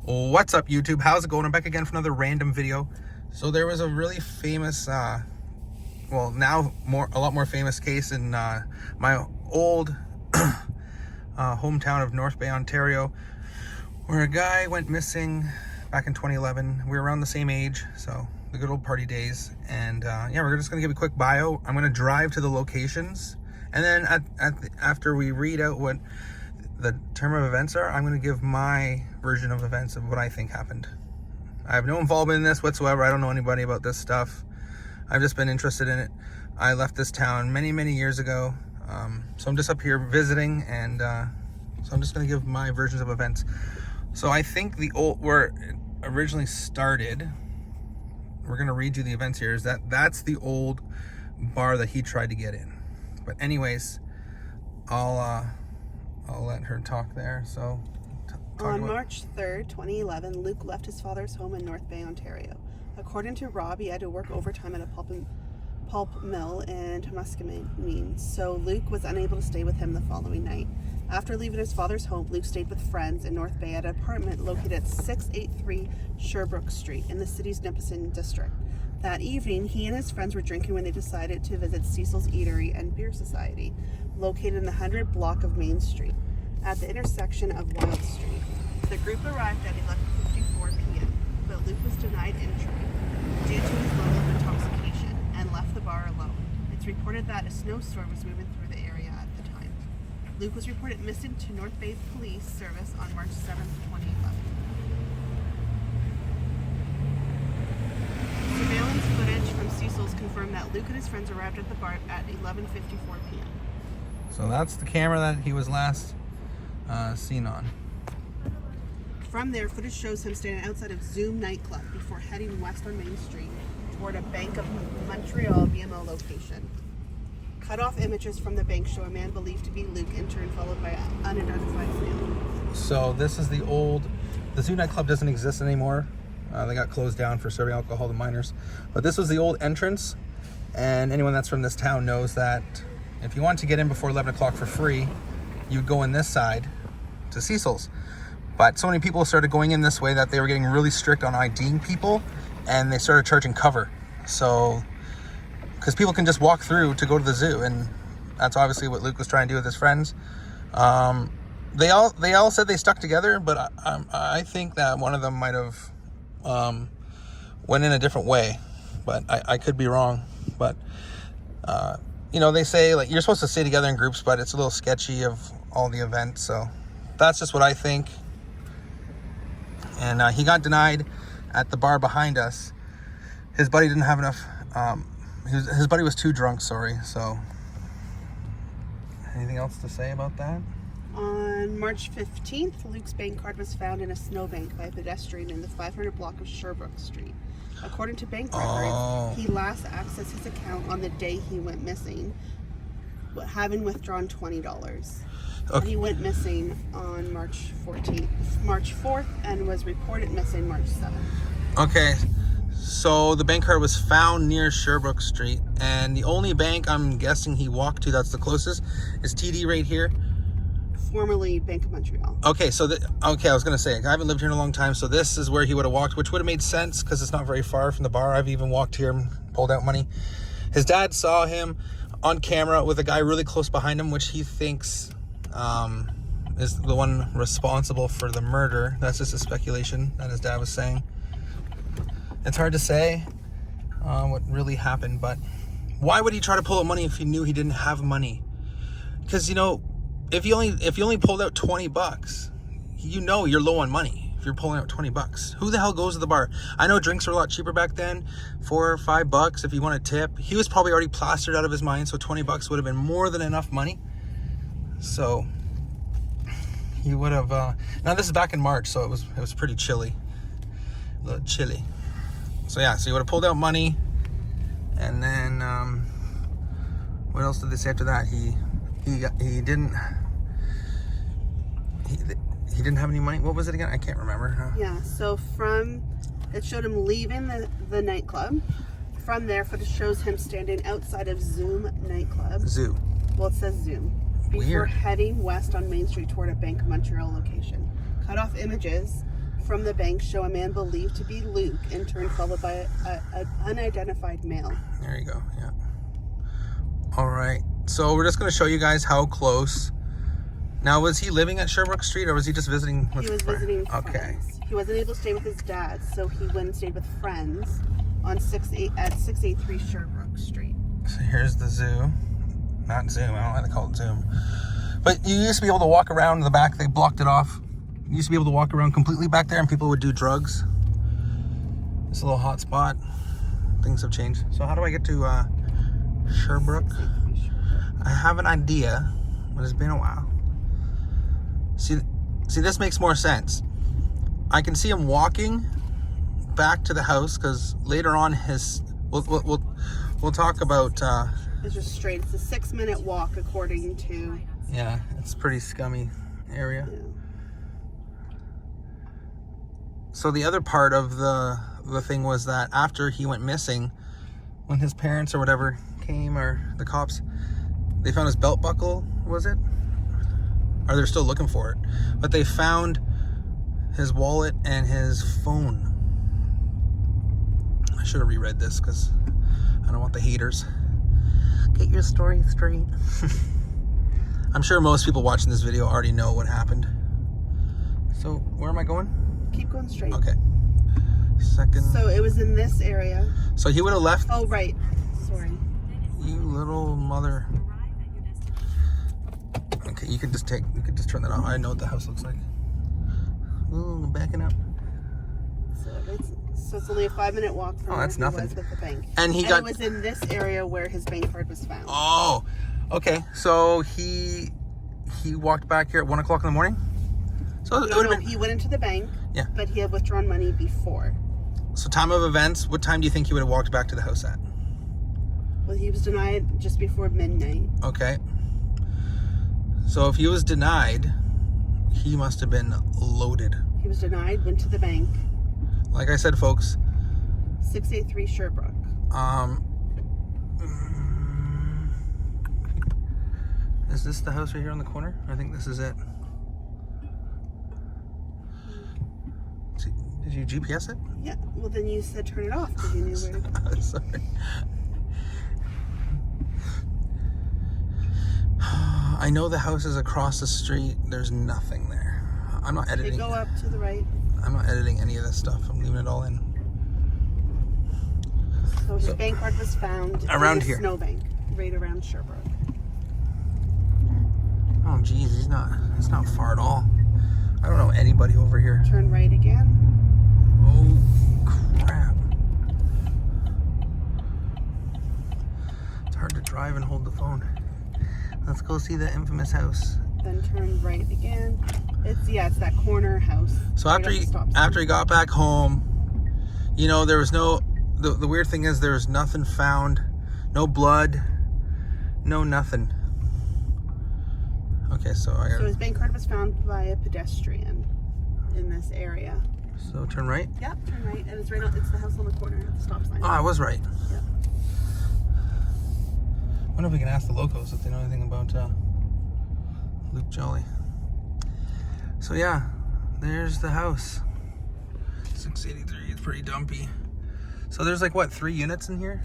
What's up, YouTube? How's it going? I'm back again for another random video. So there was a really famous, well, now a lot more famous case in my old hometown of North Bay, Ontario, where a guy went missing back in 2011. We were around the same age, so the good old party days. And yeah, we're just gonna give a quick bio. I'm gonna drive to the locations, and then after we read out what the term of events are, I'm going to give my version of events of what I think happened. I have no involvement in this whatsoever. I don't know anybody about this stuff. I've just been interested in it. I left this town many years ago, so I'm just up here visiting, and so I'm just going to give my versions of events. So I think where it originally started, we're going to read you the events here, is that's the old bar that he tried to get in. But anyways, I'll let her talk there. So, on March 3rd, 2011, Luke left his father's home in North Bay, Ontario. According to Rob, he had to work overtime at a pulp mill in Temiskaming, so Luke was unable to stay with him the following night. After leaving his father's home, Luke stayed with friends in North Bay at an apartment located at 683 Sherbrooke Street in the city's Nipissing district. That evening, he and his friends were drinking when they decided to visit Cecil's Eatery and Beer Society, located in the 100 block of Main Street, at the intersection of Wild Street. The group arrived at 11:54 p.m., but Luke was denied entry due to his level of intoxication and left the bar alone. It's reported that a snowstorm was moving through the area at the time. Luke was reported missing to North Bay Police Service on March 7th, 2011. Surveillance footage from Cecil's confirmed that Luke and his friends arrived at the bar at 11:54 p.m. So that's the camera that he was last seen on. From there, footage shows him standing outside of Zoom nightclub before heading west on Main Street toward a Bank of Montreal BMO location. Cut-off images from the bank show a man believed to be Luke entering, followed by an unidentified family. So this is the Zoom nightclub doesn't exist anymore. They got closed down for serving alcohol to minors. But this was the old entrance, and anyone that's from this town knows that if you want to get in before 11 o'clock for free, you'd go in this side to Cecil's. But so many people started going in this way that they were getting really strict on IDing people, and they started charging cover. So, because people can just walk through to go to the zoo, and that's obviously what Luke was trying to do with his friends. They all said they stuck together, but I think that one of them might have went in a different way, but I could be wrong. But you know, they say like you're supposed to stay together in groups, but it's a little sketchy of all the events. So that's just what I think. And he got denied at the bar behind us. His buddy didn't have enough. His buddy was too drunk. Sorry. So anything else to say about that? On March 15th, Luke's bank card was found in a snowbank by a pedestrian in the 500 block of Sherbrooke Street. According to bank records, he last accessed his account on the day he went missing, having withdrawn $20. Okay. He went missing on March 4th, and was reported missing March 7th. Okay, so the bank card was found near Sherbrooke Street, and the only bank I'm guessing he walked to that's the closest is TD right here. Formerly Bank of Montreal. Okay, so I was gonna say I haven't lived here in a long time, so this is where he would have walked, which would have made sense because it's not very far from the bar. I've even walked here and pulled out money. His dad saw him on camera with a guy really close behind him, which he thinks is the one responsible for the murder. That's just a speculation that his dad was saying. It's hard to say what really happened, but why would he try to pull out money if he knew he didn't have money? Because, you know, if you only pulled out $20, you know you're low on money. If you're pulling out $20, who the hell goes to the bar? I know drinks were a lot cheaper back then, $4 or $5 if you want a tip. He was probably already plastered out of his mind, so $20 would have been more than enough money. So he would have. Now this is back in March, so it was pretty chilly, a little chilly. So yeah, so he would have pulled out money, and then what else did they say after that? He didn't have any money. What was it again? I can't remember. Yeah, so it showed him leaving the nightclub. From there, footage shows him standing outside of Zoom nightclub. Zoo. Well, it says Zoom. Before heading west on Main Street toward a Bank of Montreal location. Cut-off images from the bank show a man believed to be Luke, in turn followed by an unidentified male. There you go, yeah. All right, so we're just going to show you guys how close. Now, was he living at Sherbrooke Street, or was he just visiting with He was friends? visiting Okay. friends. He wasn't able to stay with his dad, so he went and stayed with friends on 683 Sherbrooke Street. So here's the zoo. Not Zoom, I don't know why they call it Zoom. But you used to be able to walk around in the back. They blocked it off. You used to be able to walk around completely back there, and people would do drugs. It's a little hot spot. Things have changed. So how do I get to Sherbrooke? 683 Sherbrooke. I have an idea, but it's been a while. See, this makes more sense. I can see him walking back to the house, because later on we'll talk about. It's just straight. It's a 6-minute walk, according to. Yeah, it's a pretty scummy area. Yeah. So the other part of the thing was that after he went missing, when his parents or whatever came, or the cops, they found his belt buckle, was it? Or they're still looking for it. But they found his wallet and his phone. I should have reread this because I don't want the haters. Get your story straight. I'm sure most people watching this video already know what happened. So where am I going? Keep going straight. Okay. Second. So it was in this area. So he would have left. Oh, right. Sorry. You little mother. Okay, you could just turn that off. I know what the house looks like. Ooh, backing up. So it's only a 5-minute walk from where that's he nothing. was with the bank. And it was in this area where his bank card was found. Oh, okay. So he walked back here at 1 o'clock in the morning. So it would have been. He went into the bank. Yeah. But he had withdrawn money before. So time of events. What time do you think he would have walked back to the house at? Well, he was denied just before midnight. Okay. So if he was denied, he must have been loaded. He was denied, went to the bank. Like I said, folks. 683 Sherbrooke. Is this the house right here on the corner? I think this is it. Did you GPS it? Yeah. Well, then you said turn it off because you knew where to go. Sorry. I know the house is across the street. There's nothing there. I'm not editing. They go up to the right. I'm not editing any of this stuff. I'm leaving it all in. So his bank card was found around in a here. snowbank, right around Sherbrooke. Oh, geez, it's not far at all. I don't know anybody over here. Turn right again. Oh, crap. It's hard to drive and hold the phone. Let's go see the infamous house. Then turn right again. It's that corner house. So right after he got back home, there was no. The weird thing is there was nothing found, no blood, no nothing. Okay, so I got. So his bank card was found by a pedestrian in this area. So turn right. Yep, turn right, and it's right on. It's the house on the corner at the stop sign. Oh, I was right. Yeah. I wonder if we can ask the locals if they know anything about Luke Joly. So yeah, there's the house. 683. It's pretty dumpy. So there's like what, 3 units in here?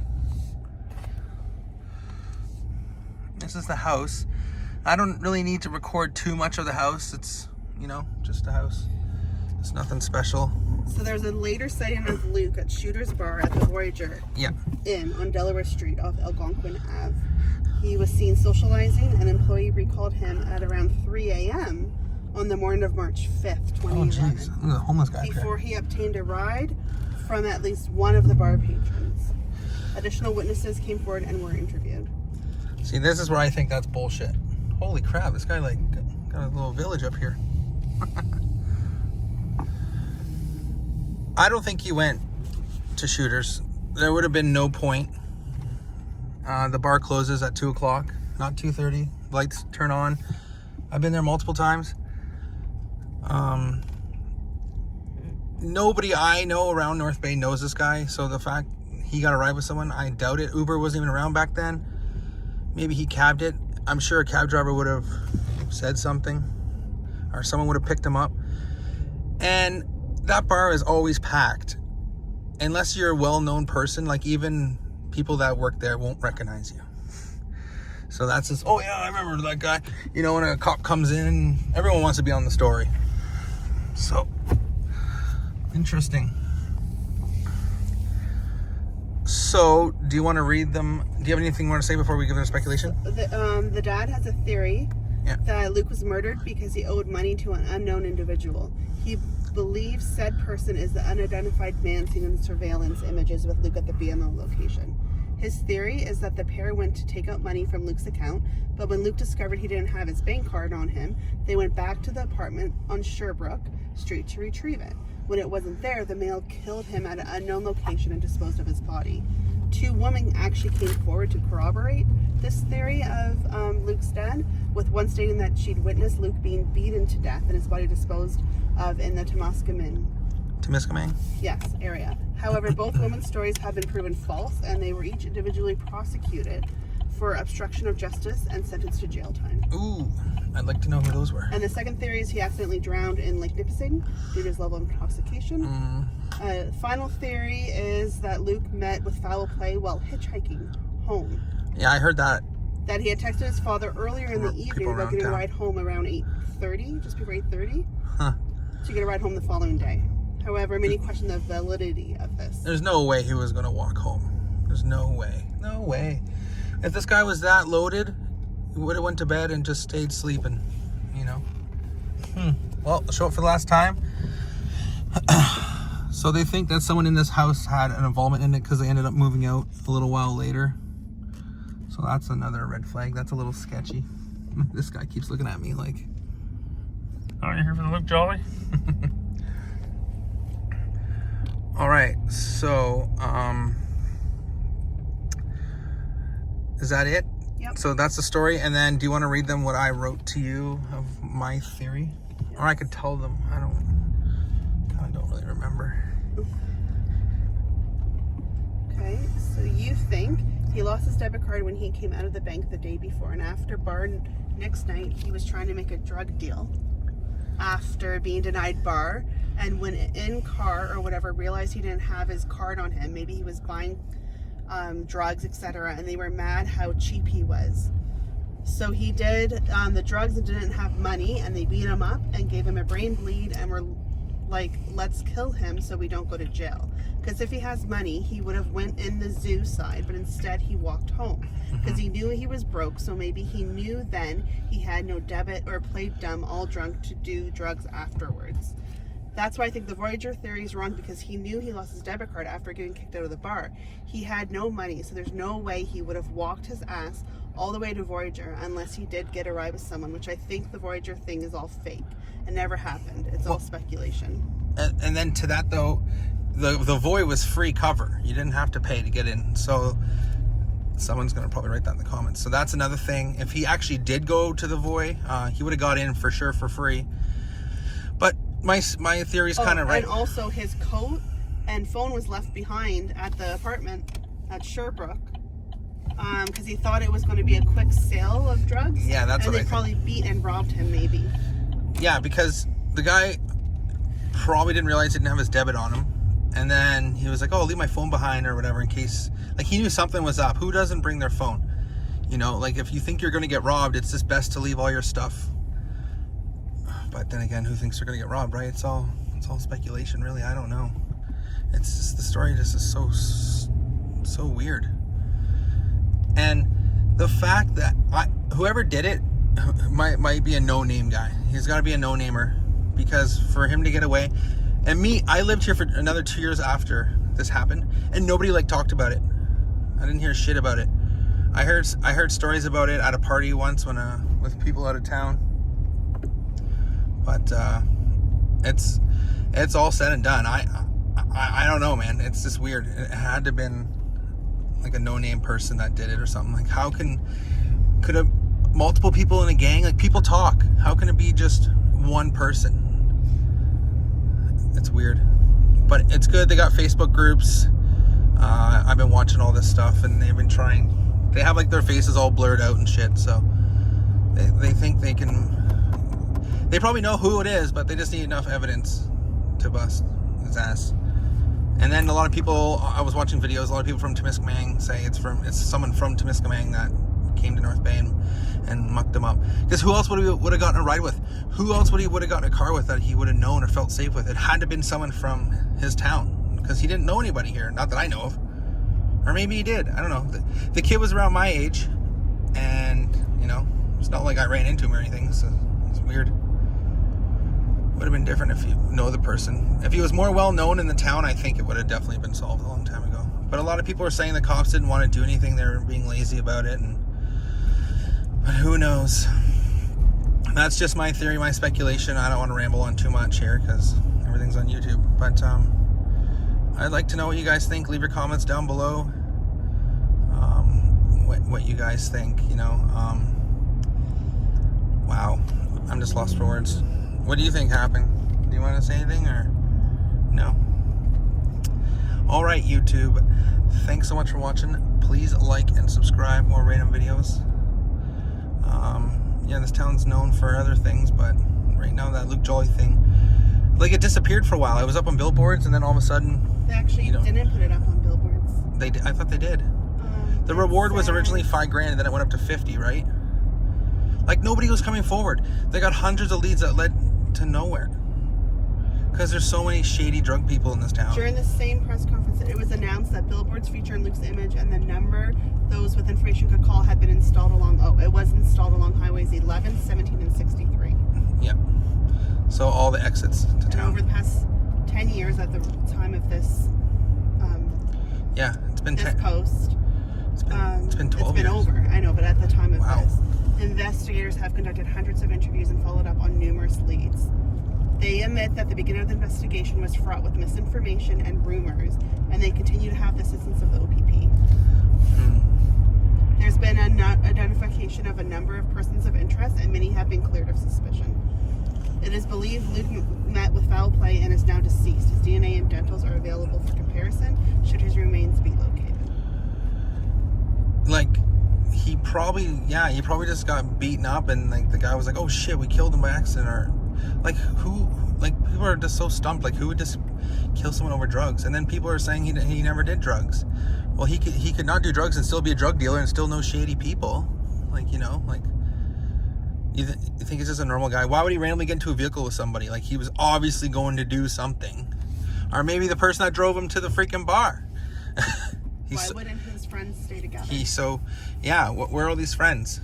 This is the house. I don't really need to record too much of the house. It's, just a house. It's nothing special. So there's a later sighting of Luke at Shooter's Bar at the Voyager Inn on Delaware Street off Algonquin Ave. He was seen socializing. An employee recalled him at around 3 a.m. on the morning of March 5th, 2011. Oh, jeez. Look at the homeless guy. Before he obtained a ride from at least one of the bar patrons. Additional witnesses came forward and were interviewed. See, this is where I think that's bullshit. Holy crap, this guy got a little village up here. I don't think he went to Shooters. There would have been no point. The bar closes at 2 o'clock, not 2:30. Lights turn on. I've been there multiple times. Nobody I know around North Bay knows this guy, so the fact he got a ride with someone, I doubt it. Uber wasn't even around back then. Maybe he cabbed it. I'm sure a cab driver would have said something, or someone would have picked him up. And that bar is always packed. Unless you're a well-known person, like even people that work there won't recognize you. So that's just, oh yeah, I remember that guy. You know, when a cop comes in, everyone wants to be on the story. So, interesting. So, do you want to read them? Do you have anything you want to say before we give them speculation? The dad has a theory Yeah. that Luke was murdered because he owed money to an unknown individual. He believes said person is the unidentified man seen in the surveillance images with Luke at the BMO location. His theory is that the pair went to take out money from Luke's account, but when Luke discovered he didn't have his bank card on him, they went back to the apartment on Sherbrooke Street to retrieve it. When it wasn't there, the male killed him at an unknown location and disposed of his body. 2 women actually came forward to corroborate this theory of Luke's death, with one stating that she'd witnessed Luke being beaten to death and his body disposed of in the Temiskaming area. However, both women's stories have been proven false, and they were each individually prosecuted for obstruction of justice and sentenced to jail time. Ooh, I'd like to know who those were. And the second theory is he accidentally drowned in Lake Nipissing due to his level of intoxication. Final theory is that Luke met with foul play while hitchhiking home. Yeah, I heard that. That he had texted his father earlier in the evening about getting a ride home around 8:30, just before 8:30, to get a ride home the following day. However, many question the validity of this. There's no way he was going to walk home. There's no way. No way. If this guy was that loaded, he would have went to bed and just stayed sleeping, you know. Well, I'll show it for the last time. So they think that someone in this house had an involvement in it because they ended up moving out a little while later. So that's another red flag. That's a little sketchy. This guy keeps looking at me like, "Oh, you're here for the Luke Jolly?" All right, so is that it? Yep. So that's the story. And then do you want to read them what I wrote to you of my theory? Or I could tell them. I don't really remember. Okay, so you think he lost his debit card when he came out of the bank the day before, and after bar next night he was trying to make a drug deal after being denied bar, and when in car or whatever realized he didn't have his card on him. Maybe he was buying drugs, etc., and they were mad how cheap he was. So he did the drugs and didn't have money, and they beat him up and gave him a brain bleed and were like, let's kill him so we don't go to jail. Because if he has money, he would have went in the zoo side, but instead he walked home. Because he knew he was broke, so maybe he knew then he had no debit or played dumb, all drunk, to do drugs afterwards. That's why I think the Voyager theory is wrong, because he knew he lost his debit card after getting kicked out of the bar. He had no money, so there's no way he would have walked his ass all the way to Voyager unless he did get a ride with someone, which I think the Voyager thing is all fake. It never happened. It's all speculation. And then to that though, the Voy was free cover. You didn't have to pay to get in. So someone's going to probably write that in the comments. So that's another thing. If he actually did go to the Voy, he would have got in for sure for free. But my theory is kind of right. And also his coat and phone was left behind at the apartment at Sherbrooke. Because he thought it was going to be a quick sale of drugs. Yeah, that's what I think. And they probably beat and robbed him, maybe. Yeah, because the guy probably didn't realize he didn't have his debit on him. And then he was like, oh, I'll leave my phone behind or whatever in case. Like, he knew something was up. Who doesn't bring their phone? You know, like, if you think you're going to get robbed, it's just best to leave all your stuff. But then again, who thinks they're going to get robbed, right? It's all speculation, really. I don't know. It's just, the story just is so weird. And the fact that whoever did it might be a no-name guy. He's got to be a no-namer, because for him to get away. And me, I lived here for another 2 years after this happened, and nobody talked about it. I didn't hear shit about it. I heard stories about it at a party once when with people out of town. But it's all said and done. I don't know, man. It's just weird. It had to have been like a no-name person that did it or something. Like, could have multiple people in a gang? Like, people talk. How can it be just one person? It's weird, but it's good. They got Facebook groups. I've been watching all this stuff, and they've been trying. They have like their faces all blurred out and shit. So they think they can. They probably know who it is, but they just need enough evidence to bust his ass. And then a lot of people, I was watching videos, a lot of people from Temiskaming say it's someone from Temiskaming that came to North Bay and mucked him up. Because who else would have gotten a ride with? Who else would have gotten a car with that he would have known or felt safe with? It had to have been someone from his town, because he didn't know anybody here, not that I know of. Or maybe he did, I don't know. The kid was around my age, and you know, it's not like I ran into him or anything, so it's weird. Would have been different if you know the person. If he was more well known in the town, I think it would have definitely been solved a long time ago. But a lot of people are saying the cops didn't want to do anything, they were being lazy about it, but who knows? That's just my theory, my speculation. I don't want to ramble on too much here because everything's on YouTube. But I'd like to know what you guys think. Leave your comments down below. What you guys think, you know. Wow, I'm just lost for words. What do you think happened? Do you want to say anything or no? All right, YouTube. Thanks so much for watching. Please like and subscribe. More random videos. Yeah, this town's known for other things, but right now that Luke Joly thing, like, it disappeared for a while. It was up on billboards, and then all of a sudden, They actually didn't put it up on billboards. They did. I thought they did. The reward was originally $5,000, and then it went up to 50, right? Like, nobody was coming forward. They got hundreds of leads that led to nowhere. Because there's so many shady drug people in this town. During the same press conference, it was announced that billboards featuring Luke's image and the number those with information could call had been installed along, it was installed along highways 11, 17, and 63. Yep. So all the exits to town. And over the past 10 years at the time of this, yeah, it's been this post, it's been 12 years. Over, I know, but at the time of wow. this, investigators have conducted hundreds of interviews and followed up on numerous leads. They admit that the beginning of the investigation was fraught with misinformation and rumors, and they continue to have the assistance of the OPP. There's been an identification of a number of persons of interest, and many have been cleared of suspicion. It is believed Luke met with foul play and is now deceased. His DNA and dentals are available for comparison should his remains be located. Like, he probably just got beaten up, and like the guy was like, oh shit, we killed him by accident, or like, who, like, people are just so stumped, like, who would just kill someone over drugs? And then people are saying he never did drugs. Well, he could not do drugs and still be a drug dealer and still know shady people. Like, you know, like, you think he's just a normal guy? Why would he randomly get into a vehicle with somebody? Like, he was obviously going to do something. Or maybe the person that drove him to the freaking bar. Why wouldn't his friends stay together? Yeah, where are all these friends?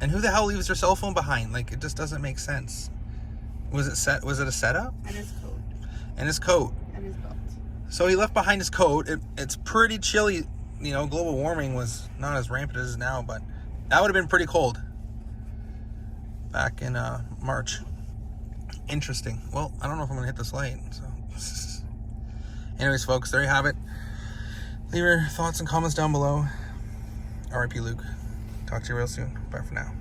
And who the hell leaves their cell phone behind? Like, it just doesn't make sense. Was it a setup? And his coat. And his coat. And his belt. So he left behind his coat. It's pretty chilly. You know, global warming was not as rampant as it is now, but that would have been pretty cold back in March. Interesting. Well, I don't know if I'm going to hit this light. So, anyways, folks, there you have it. Leave your thoughts and comments down below. R.I.P. Luke. Talk to you real soon. Bye for now.